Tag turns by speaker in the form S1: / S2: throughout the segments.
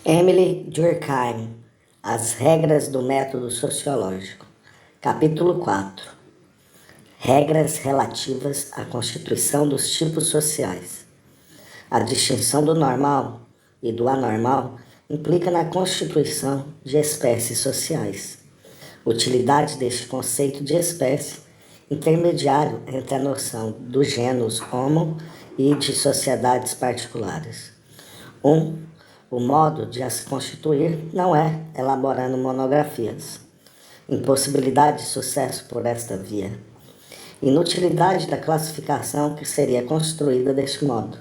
S1: Emily Durkheim, As regras do método sociológico. Capítulo 4. Regras relativas à constituição dos tipos sociais. A distinção do normal e do anormal implica na constituição de espécies sociais. Utilidade deste conceito de espécie, intermediário entre a noção do gênus Homo e de sociedades particulares. 1. O modo de as constituir não é elaborando monografias. Impossibilidade de sucesso por esta via. Inutilidade da classificação que seria construída deste modo.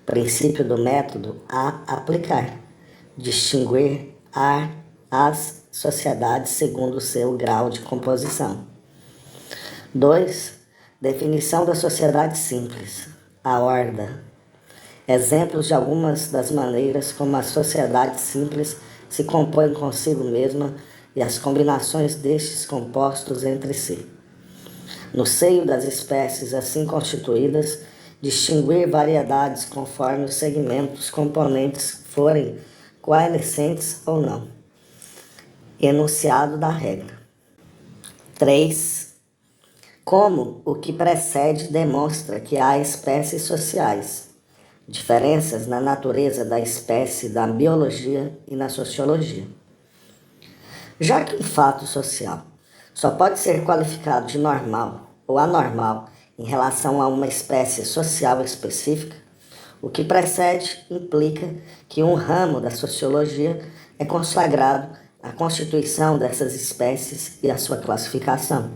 S1: Princípio do método a aplicar. Distinguir as sociedades segundo o seu grau de composição. 2. Definição da sociedade simples. A horda. Exemplos de algumas das maneiras como a sociedade simples se compõe consigo mesma e as combinações destes compostos entre si. No seio das espécies assim constituídas, distinguir variedades conforme os segmentos componentes forem coalescentes ou não. Enunciado da regra. 3. Como o que precede demonstra que há espécies sociais. Diferenças na natureza da espécie da biologia e na sociologia. Já que um fato social só pode ser qualificado de normal ou anormal em relação a uma espécie social específica, o que precede implica que um ramo da sociologia é consagrado à constituição dessas espécies e à sua classificação.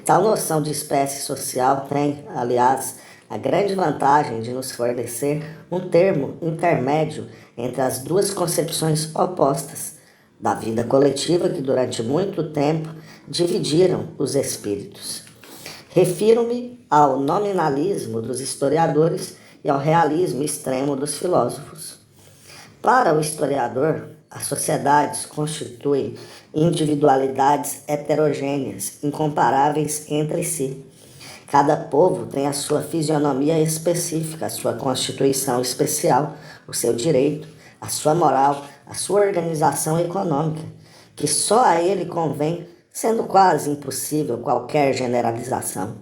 S1: Tal noção de espécie social tem, aliás, a grande vantagem de nos fornecer um termo intermédio entre as duas concepções opostas da vida coletiva que durante muito tempo dividiram os espíritos. Refiro-me ao nominalismo dos historiadores e ao realismo extremo dos filósofos. Para o historiador, as sociedades constituem individualidades heterogêneas, incomparáveis entre si. Cada povo tem a sua fisionomia específica, a sua constituição especial, o seu direito, a sua moral, a sua organização econômica, que só a ele convém, sendo quase impossível qualquer generalização.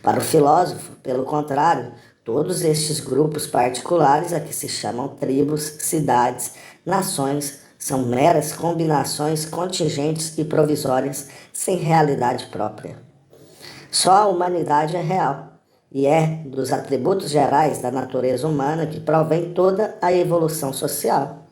S1: Para o filósofo, pelo contrário, todos estes grupos particulares a que se chamam tribos, cidades, nações, são meras combinações contingentes e provisórias, sem realidade própria. Só a humanidade é real, e é dos atributos gerais da natureza humana que provém toda a evolução social.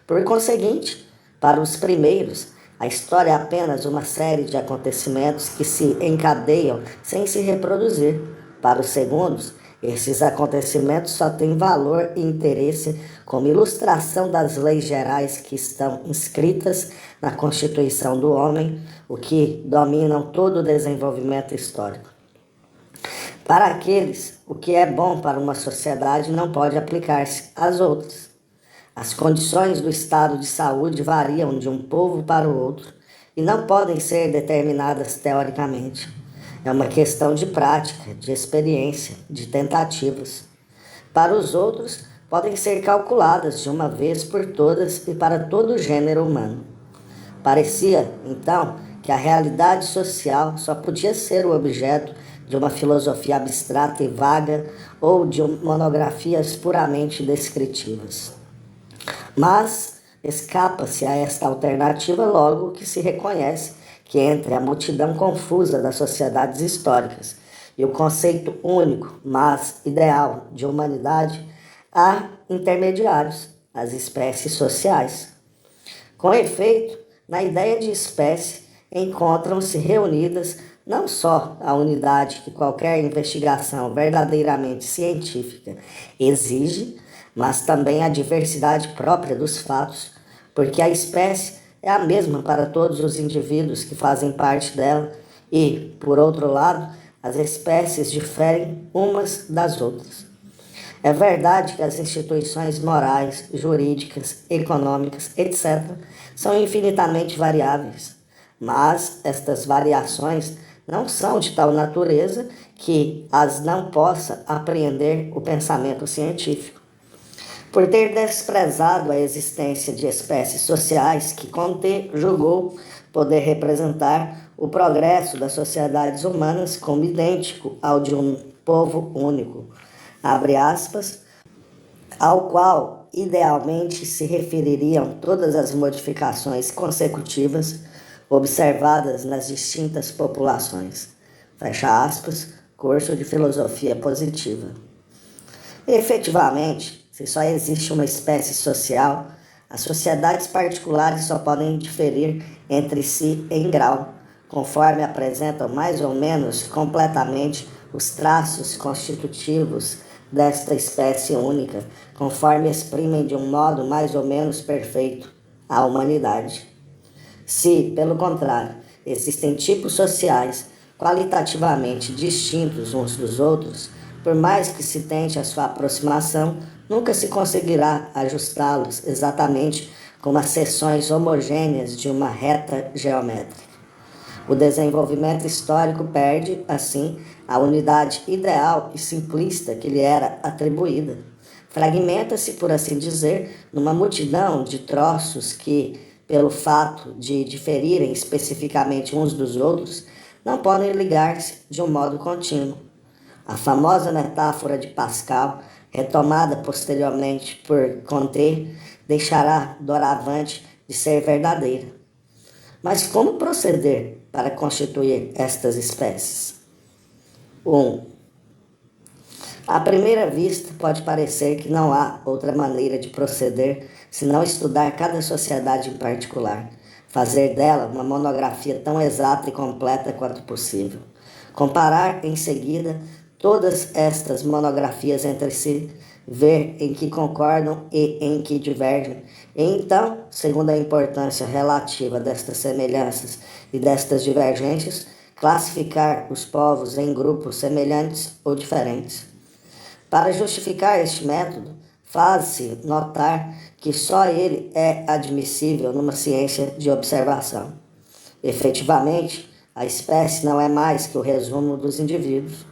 S1: Por conseguinte, para os primeiros, a história é apenas uma série de acontecimentos que se encadeiam sem se reproduzir. Para os segundos, esses acontecimentos só têm valor e interesse como ilustração das leis gerais que estão inscritas na Constituição do homem, o que dominam todo o desenvolvimento histórico. Para aqueles, o que é bom para uma sociedade não pode aplicar-se às outras. As condições do estado de saúde variam de um povo para o outro e não podem ser determinadas teoricamente. É uma questão de prática, de experiência, de tentativas. Para os outros, podem ser calculadas de uma vez por todas e para todo o gênero humano. Parecia, então, que a realidade social só podia ser o objeto de uma filosofia abstrata e vaga ou de monografias puramente descritivas. Mas escapa-se a esta alternativa logo que se reconhece que entre a multidão confusa das sociedades históricas e o conceito único, mas ideal de humanidade, há intermediários, as espécies sociais. Com efeito, na ideia de espécie, encontram-se reunidas não só a unidade que qualquer investigação verdadeiramente científica exige, mas também a diversidade própria dos fatos, porque a espécie é a mesma para todos os indivíduos que fazem parte dela e, por outro lado, as espécies diferem umas das outras. É verdade que as instituições morais, jurídicas, econômicas, etc., são infinitamente variáveis, mas estas variações não são de tal natureza que as não possa apreender o pensamento científico. Por ter desprezado a existência de espécies sociais que Comte julgou poder representar o progresso das sociedades humanas como idêntico ao de um povo único, abre aspas, ao qual idealmente se refeririam todas as modificações consecutivas observadas nas distintas populações. Fecha aspas, curso de filosofia positiva. Efetivamente, se só existe uma espécie social, as sociedades particulares só podem diferir entre si em grau, conforme apresentam mais ou menos completamente os traços constitutivos desta espécie única, conforme exprimem de um modo mais ou menos perfeito a humanidade. Se, pelo contrário, existem tipos sociais qualitativamente distintos uns dos outros, por mais que se tente a sua aproximação, nunca se conseguirá ajustá-los exatamente como as seções homogêneas de uma reta geométrica. O desenvolvimento histórico perde, assim, a unidade ideal e simplista que lhe era atribuída. Fragmenta-se, por assim dizer, numa multidão de troços que, pelo fato de diferirem especificamente uns dos outros, não podem ligar-se de um modo contínuo. A famosa metáfora de Pascal, retomada posteriormente por Comte, deixará doravante de ser verdadeira. Mas como proceder para constituir estas espécies? 1. À primeira vista, pode parecer que não há outra maneira de proceder senão estudar cada sociedade em particular, fazer dela uma monografia tão exata e completa quanto possível. Comparar, em seguida, todas estas monografias entre si, ver em que concordam e em que divergem, e então, segundo a importância relativa destas semelhanças e destas divergências, classificar os povos em grupos semelhantes ou diferentes. Para justificar este método, faz-se notar que só ele é admissível numa ciência de observação. Efetivamente, a espécie não é mais que o resumo dos indivíduos.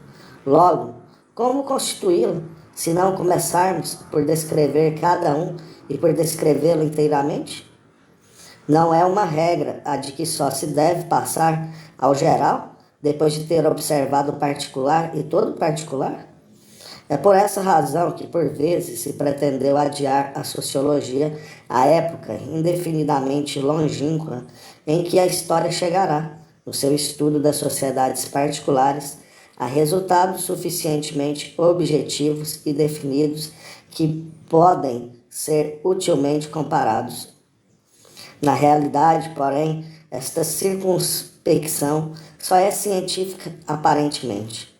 S1: Logo, como constituí-la, se não começarmos por descrever cada um e por descrevê-lo inteiramente? Não é uma regra a de que só se deve passar ao geral, depois de ter observado o particular e todo o particular? É por essa razão que, por vezes, se pretendeu adiar a sociologia à época indefinidamente longínqua em que a história chegará, no seu estudo das sociedades particulares, a resultados suficientemente objetivos e definidos que podem ser utilmente comparados. Na realidade, porém, esta circunspecção só é científica aparentemente.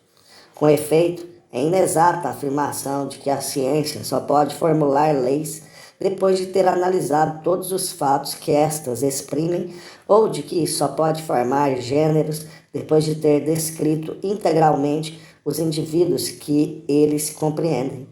S1: Com efeito, é inexata a afirmação de que a ciência só pode formular leis depois de ter analisado todos os fatos que estas exprimem, ou de que só pode formar gêneros depois de ter descrito integralmente os indivíduos que eles compreendem.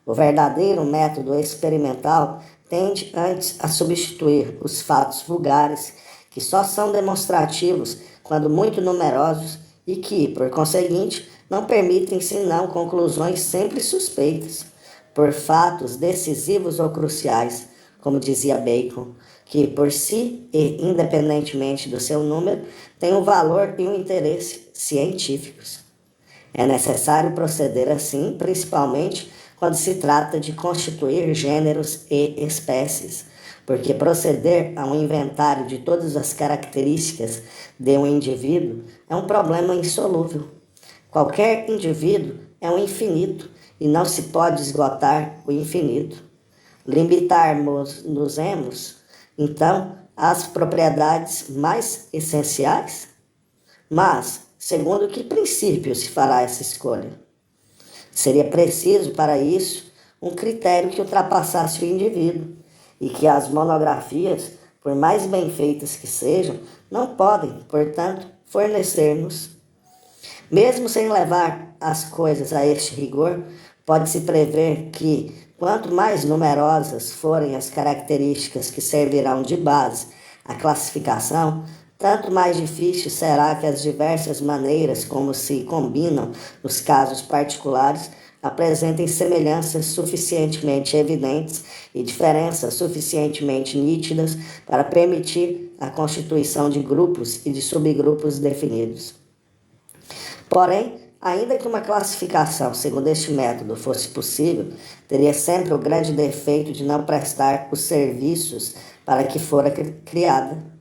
S1: O verdadeiro método experimental tende antes a substituir os fatos vulgares, que só são demonstrativos quando muito numerosos e que, por conseguinte, não permitem senão conclusões sempre suspeitas, por fatos decisivos ou cruciais, como dizia Bacon, que por si e independentemente do seu número, têm um valor e um interesse científicos. É necessário proceder assim, principalmente quando se trata de constituir gêneros e espécies, porque proceder a um inventário de todas as características de um indivíduo é um problema insolúvel. Qualquer indivíduo é um infinito e não se pode esgotar o infinito. Limitarmos-nos, então, às propriedades mais essenciais? Mas, segundo que princípio se fará essa escolha? Seria preciso, para isso, um critério que ultrapassasse o indivíduo e que as monografias, por mais bem feitas que sejam, não podem, portanto, fornecer-nos. Mesmo sem levar as coisas a este rigor, pode-se prever que, quanto mais numerosas forem as características que servirão de base à classificação, tanto mais difícil será que as diversas maneiras como se combinam nos casos particulares apresentem semelhanças suficientemente evidentes e diferenças suficientemente nítidas para permitir a constituição de grupos e de subgrupos definidos. Porém, ainda que uma classificação segundo este método fosse possível, teria sempre o grande defeito de não prestar os serviços para que fora criada.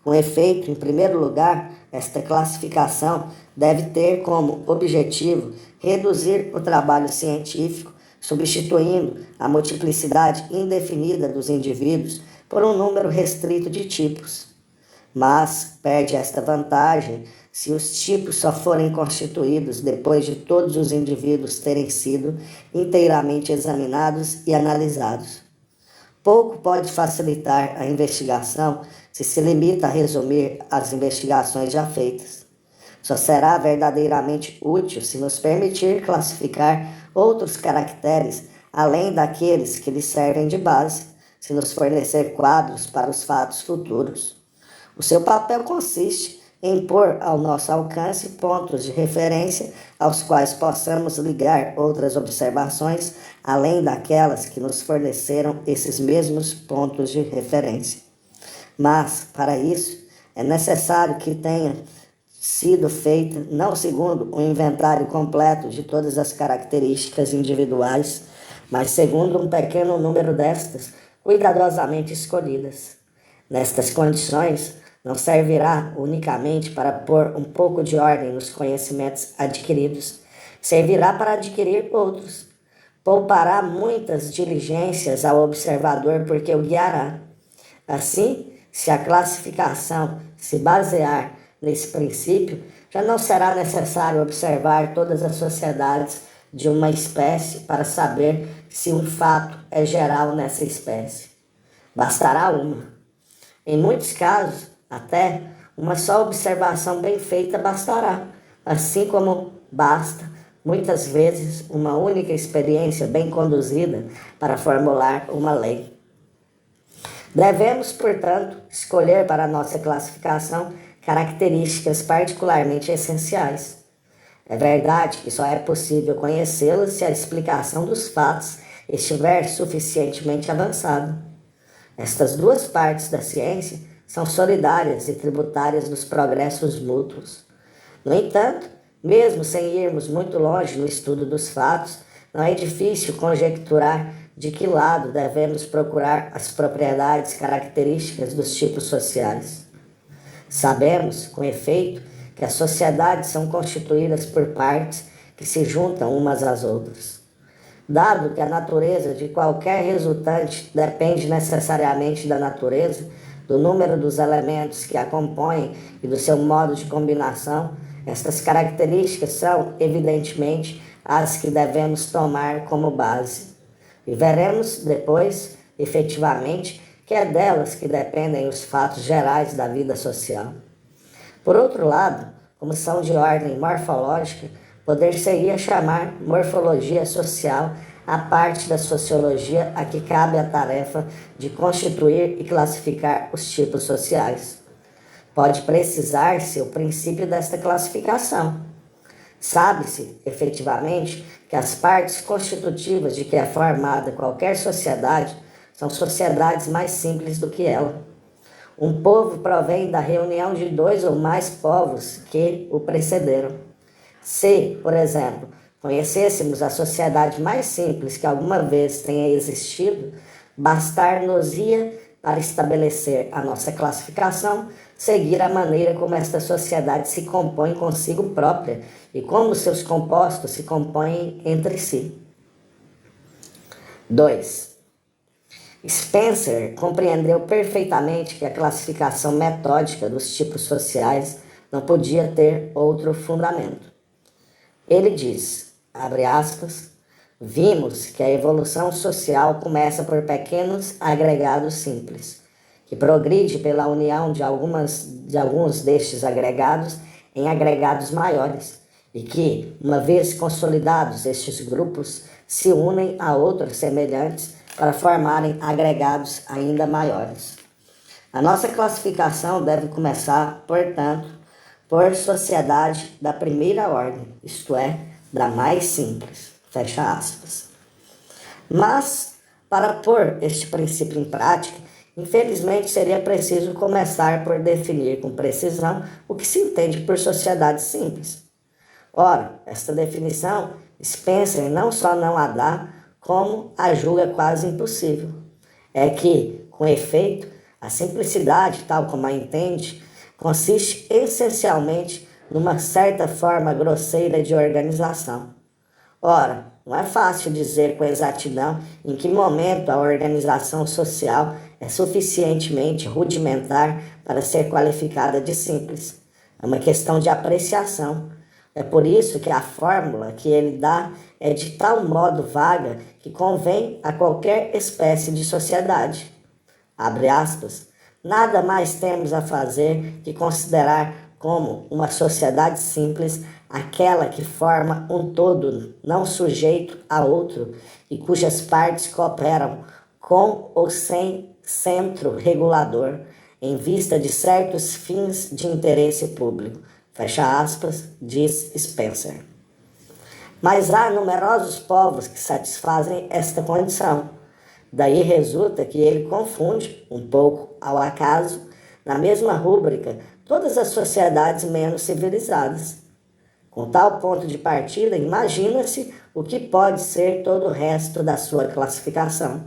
S1: Com efeito, em primeiro lugar, esta classificação deve ter como objetivo reduzir o trabalho científico, substituindo a multiplicidade indefinida dos indivíduos por um número restrito de tipos. Mas perde esta vantagem se os tipos só forem constituídos depois de todos os indivíduos terem sido inteiramente examinados e analisados. Pouco pode facilitar a investigação se limita a resumir as investigações já feitas. Só será verdadeiramente útil se nos permitir classificar outros caracteres além daqueles que lhes servem de base, se nos fornecer quadros para os fatos futuros. O seu papel consiste em pôr ao nosso alcance pontos de referência aos quais possamos ligar outras observações, além daquelas que nos forneceram esses mesmos pontos de referência. Mas, para isso, é necessário que tenha sido feita, não segundo um inventário completo de todas as características individuais, mas segundo um pequeno número destas, cuidadosamente escolhidas. Nestas condições, não servirá unicamente para pôr um pouco de ordem nos conhecimentos adquiridos, servirá para adquirir outros. Poupará muitas diligências ao observador porque o guiará. Assim, se a classificação se basear nesse princípio, já não será necessário observar todas as sociedades de uma espécie para saber se um fato é geral nessa espécie. Bastará uma. Em muitos casos, até uma só observação bem feita bastará, assim como basta, muitas vezes, uma única experiência bem conduzida para formular uma lei. Devemos, portanto, escolher para a nossa classificação características particularmente essenciais. É verdade que só é possível conhecê-las se a explicação dos fatos estiver suficientemente avançada. Estas duas partes da ciência são solidárias e tributárias dos progressos mútuos. No entanto, mesmo sem irmos muito longe no estudo dos fatos, não é difícil conjecturar de que lado devemos procurar as propriedades características dos tipos sociais. Sabemos, com efeito, que as sociedades são constituídas por partes que se juntam umas às outras. Dado que a natureza de qualquer resultante depende necessariamente da natureza, do número dos elementos que a compõem e do seu modo de combinação, estas características são, evidentemente, as que devemos tomar como base. E veremos depois, efetivamente, que é delas que dependem os fatos gerais da vida social. Por outro lado, como são de ordem morfológica, poder-se-ia chamar morfologia social a parte da sociologia a que cabe a tarefa de constituir e classificar os tipos sociais. Pode precisar-se o princípio desta classificação. Sabe-se, efetivamente, que as partes constitutivas de que é formada qualquer sociedade são sociedades mais simples do que ela. Um povo provém da reunião de dois ou mais povos que o precederam. Se, por exemplo, conhecêssemos a sociedade mais simples que alguma vez tenha existido, bastar-nos-ia para estabelecer a nossa classificação, seguir a maneira como esta sociedade se compõe consigo própria e como seus compostos se compõem entre si. 2. Spencer compreendeu perfeitamente que a classificação metódica dos tipos sociais não podia ter outro fundamento. Ele diz, abre aspas, vimos que a evolução social começa por pequenos agregados simples, que progride pela união de alguns destes agregados em agregados maiores, e que, uma vez consolidados estes grupos, se unem a outros semelhantes para formarem agregados ainda maiores. A nossa classificação deve começar, portanto, por sociedade da primeira ordem, isto é, da mais simples. Fecha aspas. Mas, para pôr este princípio em prática, infelizmente seria preciso começar por definir com precisão o que se entende por sociedade simples. Ora, esta definição Spencer não só não a dá, como a julga quase impossível. É que, com efeito, a simplicidade, tal como a entende, consiste essencialmente numa certa forma grosseira de organização. Ora, não é fácil dizer com exatidão em que momento a organização social é suficientemente rudimentar para ser qualificada de simples. É uma questão de apreciação. É por isso que a fórmula que ele dá é de tal modo vaga que convém a qualquer espécie de sociedade. Abre aspas. Nada mais temos a fazer que considerar como uma sociedade simples aquela que forma um todo não sujeito a outro e cujas partes cooperam com ou sem centro regulador em vista de certos fins de interesse público. Fecha aspas, diz Spencer. Mas há numerosos povos que satisfazem esta condição. Daí resulta que ele confunde, um pouco ao acaso, na mesma rúbrica, todas as sociedades menos civilizadas. Com tal ponto de partida, imagina-se o que pode ser todo o resto da sua classificação.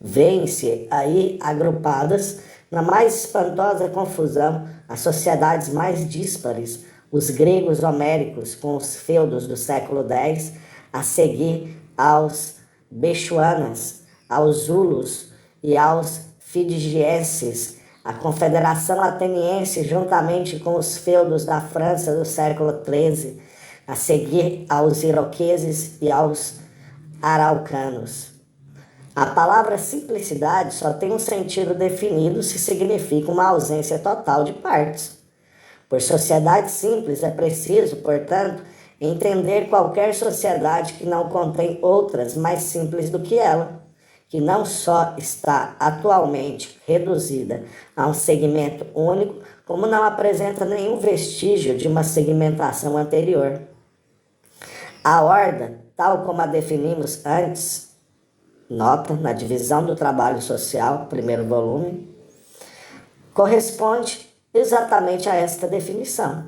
S1: Vêem-se aí agrupadas, na mais espantosa confusão, as sociedades mais díspares, os gregos homéricos com os feudos do século X, a seguir aos Bechuanas, aos Zulus e aos Fidigienses, a Confederação Ateniense juntamente com os feudos da França do século XIII, a seguir aos Iroqueses e aos Araucanos. A palavra simplicidade só tem um sentido definido se significa uma ausência total de partes. Por sociedade simples é preciso, portanto, entender qualquer sociedade que não contém outras mais simples do que ela, que não só está atualmente reduzida a um segmento único, como não apresenta nenhum vestígio de uma segmentação anterior. A horda, tal como a definimos antes, nota na divisão do trabalho social, primeiro volume, corresponde exatamente a esta definição.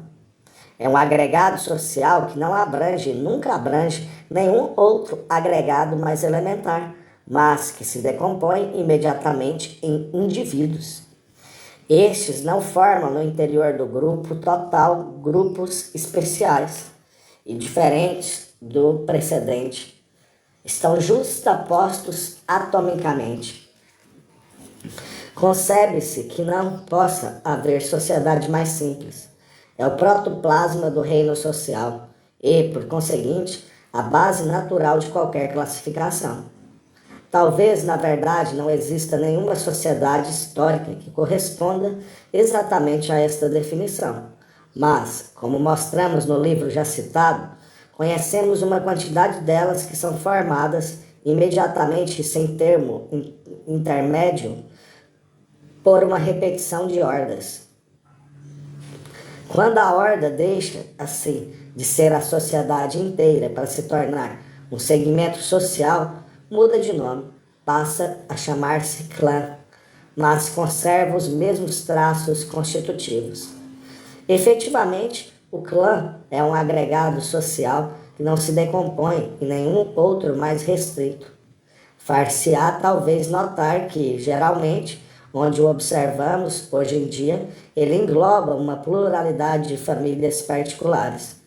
S1: É um agregado social que não abrange, nunca abrange, nenhum outro agregado mais elementar, mas que se decompõe imediatamente em indivíduos. Estes não formam no interior do grupo total grupos especiais e diferentes do precedente. Estão justapostos atomicamente. Concebe-se que não possa haver sociedade mais simples. É o protoplasma do reino social e, por conseguinte, a base natural de qualquer classificação. Talvez, na verdade, não exista nenhuma sociedade histórica que corresponda exatamente a esta definição. Mas, como mostramos no livro já citado, conhecemos uma quantidade delas que são formadas imediatamente e sem termo intermédio por uma repetição de hordas. Quando a horda deixa, assim, de ser a sociedade inteira para se tornar um segmento social, muda de nome, passa a chamar-se clã, mas conserva os mesmos traços constitutivos. Efetivamente, o clã é um agregado social que não se decompõe em nenhum outro mais restrito. Far-se-á talvez notar que, geralmente, onde o observamos hoje em dia, ele engloba uma pluralidade de famílias particulares.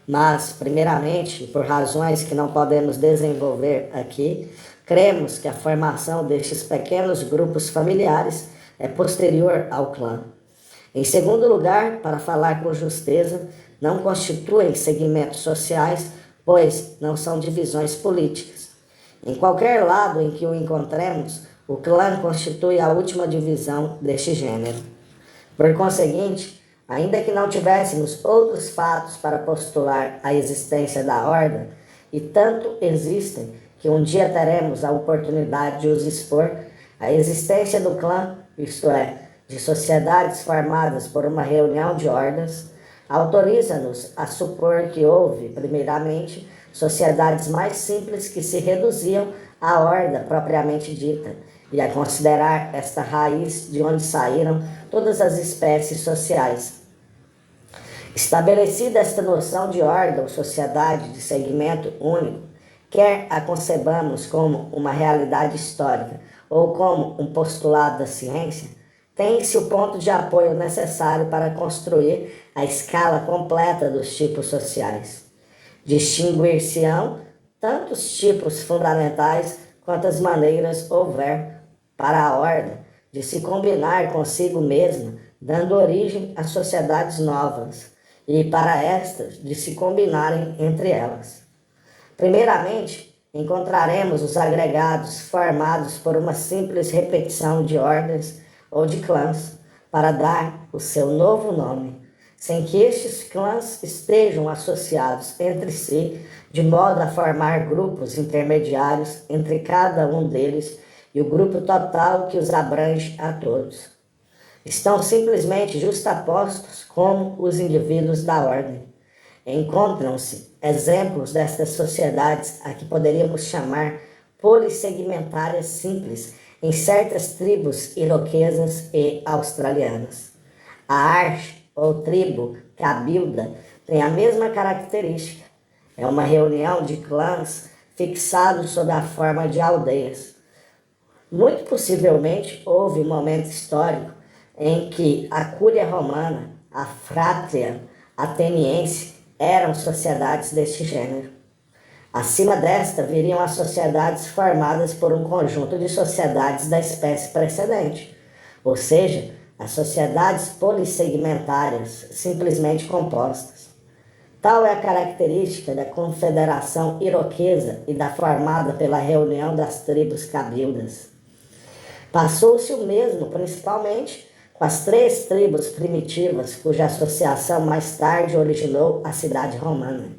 S1: Mas, primeiramente, por razões que não podemos desenvolver aqui, cremos que a formação destes pequenos grupos familiares é posterior ao clã. Em segundo lugar, para falar com justeza, não constituem segmentos sociais, pois não são divisões políticas. Em qualquer lado em que o encontremos, o clã constitui a última divisão deste gênero. Por conseguinte, ainda que não tivéssemos outros fatos para postular a existência da horda, e tanto existem que um dia teremos a oportunidade de os expor, a existência do clã, isto é, de sociedades formadas por uma reunião de hordas, autoriza-nos a supor que houve, primeiramente, sociedades mais simples que se reduziam à horda propriamente dita, e a considerar esta raiz de onde saíram todas as espécies sociais. Estabelecida esta noção de horda ou sociedade de segmento único, quer a concebamos como uma realidade histórica ou como um postulado da ciência, tem-se o ponto de apoio necessário para construir a escala completa dos tipos sociais. Distinguir-se-ão tanto os tipos fundamentais quanto as maneiras houver para a horda de se combinar consigo mesma, dando origem a sociedades novas, e para estas de se combinarem entre elas. Primeiramente, encontraremos os agregados formados por uma simples repetição de ordens ou de clãs, para dar o seu novo nome, sem que estes clãs estejam associados entre si, de modo a formar grupos intermediários entre cada um deles e o grupo total que os abrange a todos. Estão simplesmente justapostos como os indivíduos da ordem. Encontram-se exemplos destas sociedades a que poderíamos chamar polissegmentárias simples em certas tribos iroquesas e australianas. A Arche, ou tribo cabilda, tem a mesma característica. É uma reunião de clãs fixados sob a forma de aldeias. Muito possivelmente houve um momento histórico em que a Cúria Romana, a Frátria Ateniense, eram sociedades deste gênero. Acima desta viriam as sociedades formadas por um conjunto de sociedades da espécie precedente, ou seja, as sociedades polissegmentárias, simplesmente compostas. Tal é a característica da confederação iroquesa e da formada pela reunião das tribos cabildas. Passou-se o mesmo, principalmente, com as 3 tribos primitivas, cuja associação mais tarde originou a cidade romana.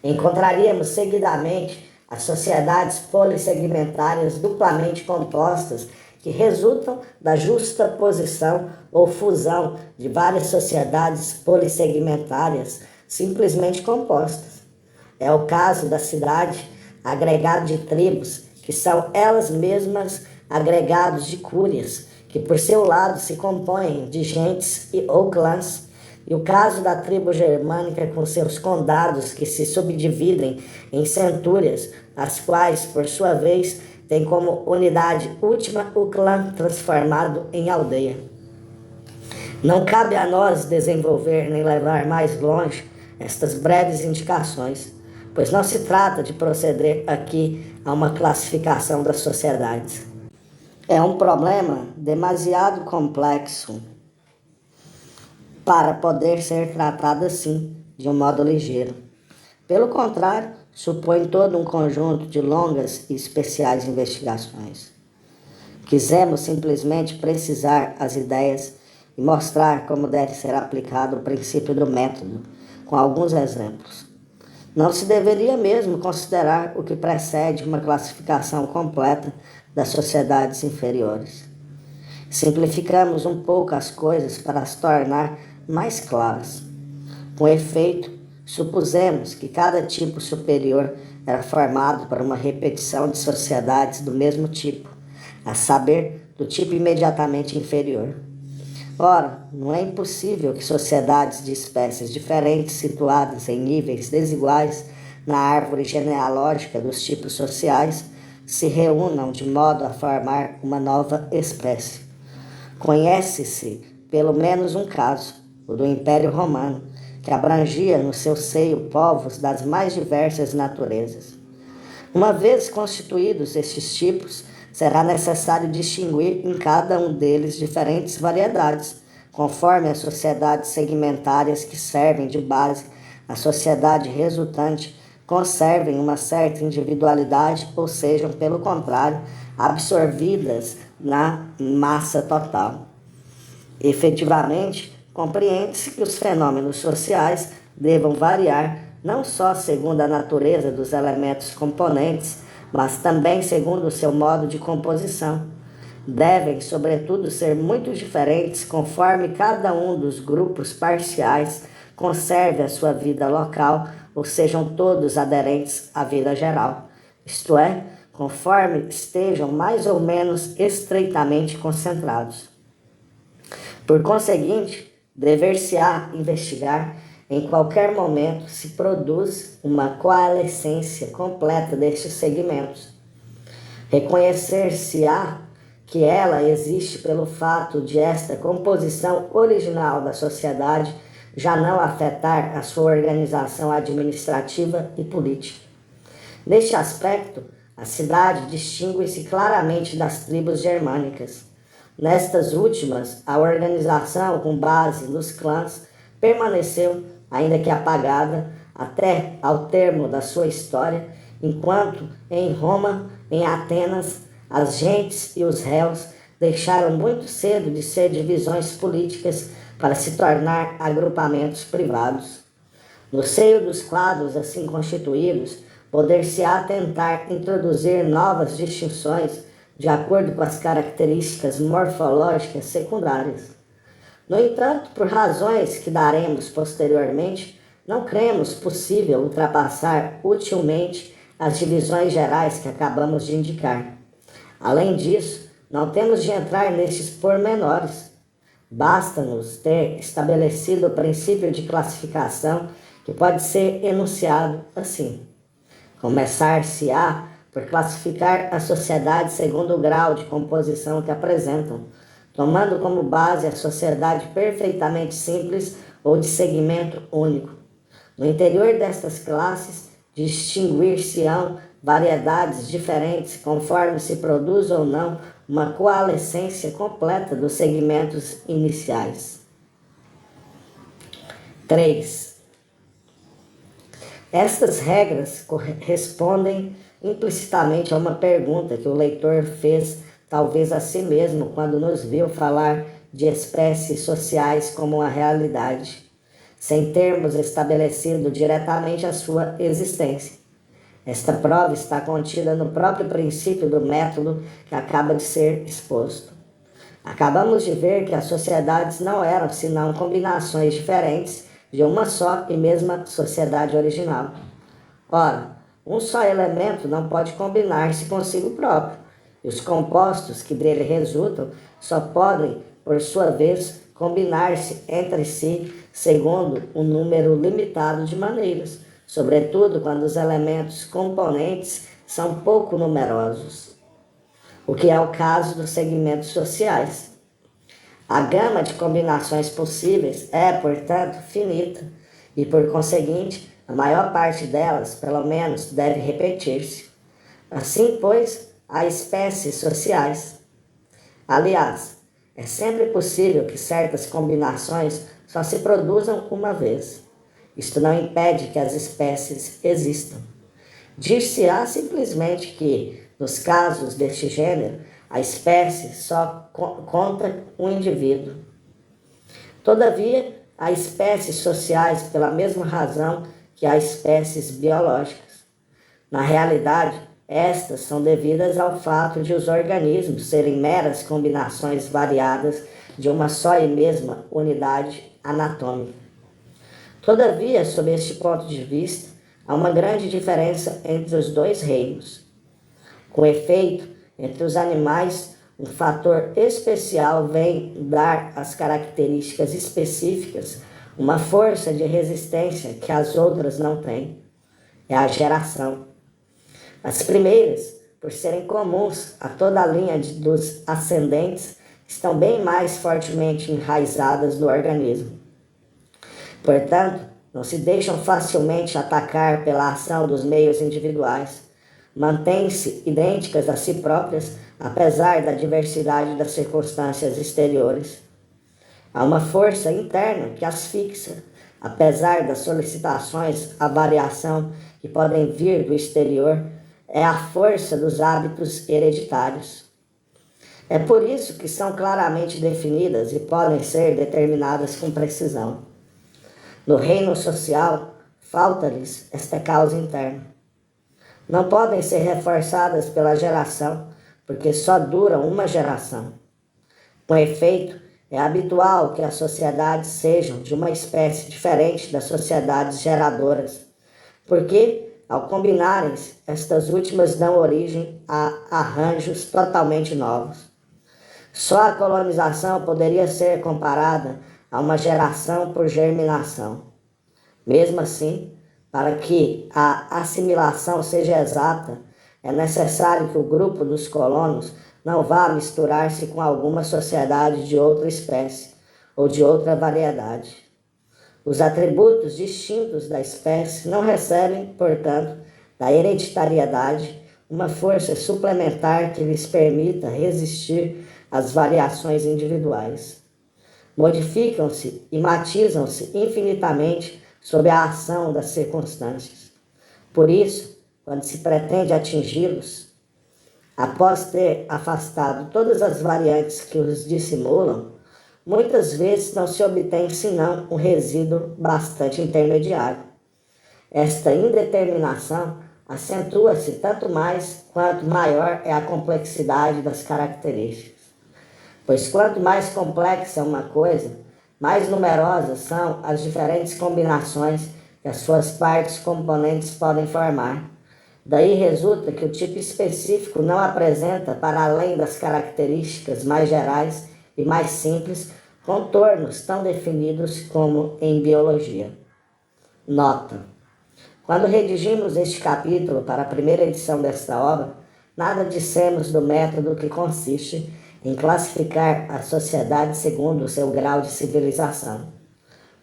S1: Encontraríamos seguidamente as sociedades polissegmentárias duplamente compostas, que resultam da justaposição ou fusão de várias sociedades polissegmentárias simplesmente compostas. É o caso da cidade, agregado de tribos, que são elas mesmas agregados de cúrias, que por seu lado se compõem de gentes ou clãs, e o caso da tribo germânica com seus condados que se subdividem em centúrias, as quais, por sua vez, têm como unidade última o clã transformado em aldeia. Não cabe a nós desenvolver nem levar mais longe estas breves indicações, pois não se trata de proceder aqui a uma classificação das sociedades. É um problema demasiado complexo para poder ser tratado assim, de um modo ligeiro. Pelo contrário, supõe todo um conjunto de longas e especiais investigações. Quisemos simplesmente precisar as ideias e mostrar como deve ser aplicado o princípio do método, com alguns exemplos. Não se deveria mesmo considerar o que precede uma classificação completa das sociedades inferiores. Simplificamos um pouco as coisas para as tornar mais claras. Com efeito, supusemos que cada tipo superior era formado por uma repetição de sociedades do mesmo tipo, a saber, do tipo imediatamente inferior. Ora, não é impossível que sociedades de espécies diferentes situadas em níveis desiguais na árvore genealógica dos tipos sociais se reúnam de modo a formar uma nova espécie. Conhece-se pelo menos um caso, o do Império Romano, que abrangia no seu seio povos das mais diversas naturezas. Uma vez constituídos estes tipos, será necessário distinguir em cada um deles diferentes variedades, conforme as sociedades segmentárias que servem de base à sociedade resultante conservem uma certa individualidade ou sejam, pelo contrário, absorvidas na massa total. Efetivamente, compreende-se que os fenômenos sociais devam variar não só segundo a natureza dos elementos componentes, mas também segundo o seu modo de composição. Devem, sobretudo, ser muito diferentes conforme cada um dos grupos parciais conserve a sua vida local ou sejam todos aderentes à vida geral, isto é, conforme estejam mais ou menos estreitamente concentrados. Por conseguinte, dever-se-á investigar em qualquer momento se produz uma coalescência completa destes segmentos. Reconhecer-se-á que ela existe pelo fato de esta composição original da sociedade já não afetar a sua organização administrativa e política. Neste aspecto, a cidade distingue-se claramente das tribos germânicas. Nestas últimas, a organização com base nos clãs permaneceu, ainda que apagada, até ao termo da sua história, enquanto em Roma, em Atenas, as gentes e os réus deixaram muito cedo de ser divisões políticas para se tornar agrupamentos privados. No seio dos quadros assim constituídos, poder-se-á tentar introduzir novas distinções de acordo com as características morfológicas secundárias. No entanto, por razões que daremos posteriormente, não cremos possível ultrapassar utilmente as divisões gerais que acabamos de indicar. Além disso, não temos de entrar nestes pormenores. Basta-nos ter estabelecido o princípio de classificação que pode ser enunciado assim. Começar-se-á por classificar a sociedade segundo o grau de composição que apresentam, tomando como base a sociedade perfeitamente simples ou de segmento único. No interior destas classes, distinguir-se-ão variedades diferentes conforme se produz ou não uma coalescência completa dos segmentos iniciais. 3. Estas regras respondem implicitamente a uma pergunta que o leitor fez talvez a si mesmo quando nos viu falar de espécies sociais como uma realidade, sem termos estabelecido diretamente a sua existência. Esta prova está contida no próprio princípio do método que acaba de ser exposto. Acabamos de ver que as sociedades não eram senão combinações diferentes de uma só e mesma sociedade original. Ora, um só elemento não pode combinar-se consigo próprio, e os compostos que dele resultam só podem, por sua vez, combinar-se entre si segundo um número limitado de maneiras, sobretudo quando os elementos componentes são pouco numerosos, o que é o caso dos segmentos sociais. A gama de combinações possíveis é, portanto, finita, e por conseguinte, a maior parte delas, pelo menos, deve repetir-se. Assim, pois, há espécies sociais. Aliás, é sempre possível que certas combinações só se produzam uma vez. Isto não impede que as espécies existam. Dir-se-á simplesmente que, nos casos deste gênero, a espécie só conta um indivíduo. Todavia, há espécies sociais pela mesma razão que há espécies biológicas. Na realidade, estas são devidas ao fato de os organismos serem meras combinações variadas de uma só e mesma unidade anatômica. Todavia, sob este ponto de vista, há uma grande diferença entre os dois reinos. Com efeito, entre os animais, um fator especial vem dar às características específicas uma força de resistência que as outras não têm. É a geração. As primeiras, por serem comuns a toda a linha dos ascendentes, estão bem mais fortemente enraizadas no organismo. Portanto, não se deixam facilmente atacar pela ação dos meios individuais. Mantêm-se idênticas a si próprias, apesar da diversidade das circunstâncias exteriores. Há uma força interna que as fixa, apesar das solicitações à variação que podem vir do exterior, é a força dos hábitos hereditários. É por isso que são claramente definidas e podem ser determinadas com precisão. No reino social, falta-lhes esta causa interna. Não podem ser reforçadas pela geração, porque só duram uma geração. Com efeito, é habitual que as sociedades sejam de uma espécie diferente das sociedades geradoras, porque, ao combinarem-se, estas últimas dão origem a arranjos totalmente novos. Só a colonização poderia ser comparada a uma geração por germinação. Mesmo assim, para que a assimilação seja exata, é necessário que o grupo dos colonos não vá misturar-se com alguma sociedade de outra espécie ou de outra variedade. Os atributos distintos da espécie não recebem, portanto, da hereditariedade uma força suplementar que lhes permita resistir às variações individuais. Modificam-se e matizam-se infinitamente sob a ação das circunstâncias. Por isso, quando se pretende atingi-los, após ter afastado todas as variantes que os dissimulam, muitas vezes não se obtém senão um resíduo bastante intermediário. Esta indeterminação acentua-se tanto mais quanto maior é a complexidade das características. Pois quanto mais complexa uma coisa, mais numerosas são as diferentes combinações que as suas partes componentes podem formar. Daí resulta que o tipo específico não apresenta, para além das características mais gerais e mais simples, contornos tão definidos como em biologia. Nota: quando redigimos este capítulo para a primeira edição desta obra, nada dissemos do método que consiste em classificar a sociedade segundo o seu grau de civilização.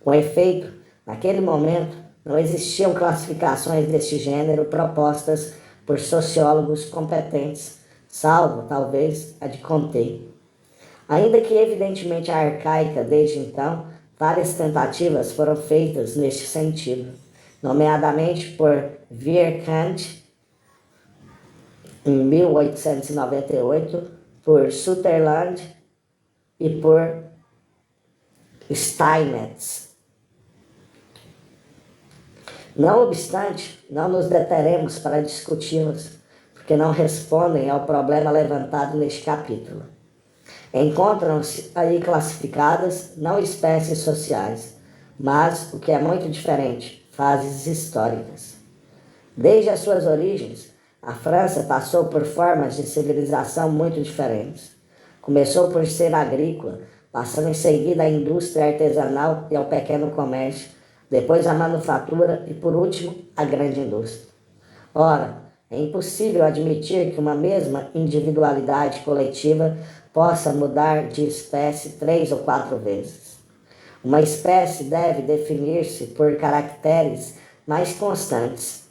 S1: Com efeito, naquele momento, não existiam classificações deste gênero propostas por sociólogos competentes, salvo, talvez, a de Comte. Ainda que evidentemente arcaica desde então, várias tentativas foram feitas neste sentido, nomeadamente por Vierkandt, em 1898, por Sutherland e por Steinmetz. Não obstante, não nos deteremos para discuti-las, porque não respondem ao problema levantado neste capítulo. Encontram-se aí classificadas não espécies sociais, mas, o que é muito diferente, fases históricas. Desde as suas origens, a França passou por formas de civilização muito diferentes. Começou por ser agrícola, passando em seguida à indústria artesanal e ao pequeno comércio, depois à manufatura e, por último, à grande indústria. Ora, é impossível admitir que uma mesma individualidade coletiva possa mudar de espécie 3 ou 4 vezes. Uma espécie deve definir-se por caracteres mais constantes.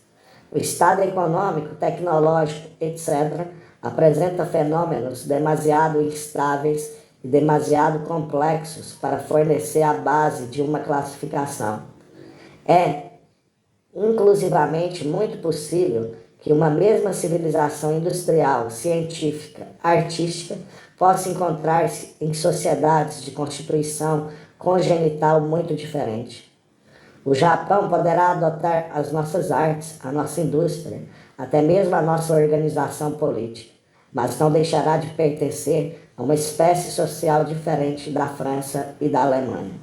S1: O estado econômico, tecnológico, etc., apresenta fenômenos demasiado instáveis e demasiado complexos para fornecer a base de uma classificação. É, inclusivamente, muito possível que uma mesma civilização industrial, científica, artística, possa encontrar-se em sociedades de constituição congenital muito diferente. O Japão poderá adotar as nossas artes, a nossa indústria, até mesmo a nossa organização política, mas não deixará de pertencer a uma espécie social diferente da França e da Alemanha.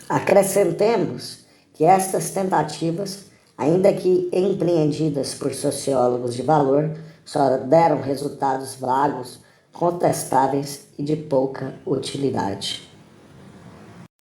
S1: Acrescentemos que estas tentativas, ainda que empreendidas por sociólogos de valor, só deram resultados vagos, contestáveis e de pouca utilidade.